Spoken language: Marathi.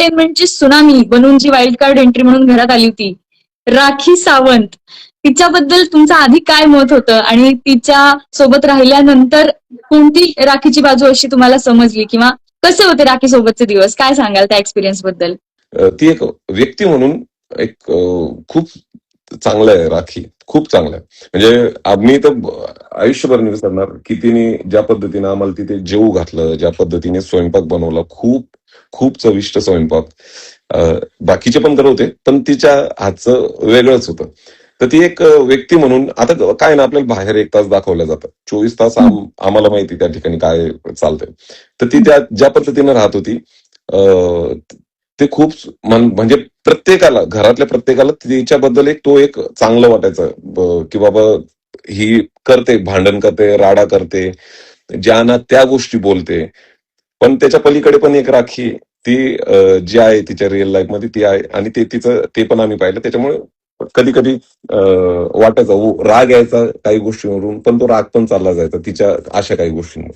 एंटरटेनमेंटची सुनामी बनून जी वाईल्ड कार्ड एंट्री म्हणून घरात आली होती, राखी सावंत, तिच्याबद्दल तुमचं आधी काय मत होतं आणि तिच्या सोबत राहिल्यानंतर कोणती राखीची बाजू अशी तुम्हाला समजली, किंवा कसे होते राखी सोबतचे दिवस? काय सांगाल त्या एक्सपिरियन्स बद्दल? ती एक व्यक्ती म्हणून एक खूप चांगलं आहे राखी, खूप चांगलं आहे. म्हणजे आम्ही तर आयुष्यभर नाही विसरणार की तिने ज्या पद्धतीने आम्हाला तिथे जेवू घातलं, ज्या पद्धतीने स्वयंपाक बनवला, खूप खूप चविष्ट स्वयंपाक. बाकीचे पण करत होते, पण तिच्या हातचं वेगळंच होतं. तर ती एक व्यक्ती म्हणून, आता काय ना, आपल्याला बाहेर 1 तास दाखवलं जातं, 24 तास आम्हाला माहिती त्या ठिकाणी काय चालतंय. तर ती त्या ज्या पद्धतीने राहत होती, ते खूप म्हणजे प्रत्येकाला, घरातल्या प्रत्येकाला तिच्याबद्दल एक चांगलं वाटायचं, की बाबा ही करते, भांडण करते, राडा करते, ज्या ना त्या गोष्टी बोलते. पण त्याच्या पलीकडे पण एक राखी, ती जी आहे तिच्या रिअल लाईफ मध्ये ती आहे, आणि ते पण आम्ही पाहिलं. त्याच्यामुळे कधी कधी वाटायचं राग यायचा काही गोष्टींवरून, पण तो राग पण चालला जायचा तिच्या अशा काही गोष्टींवर.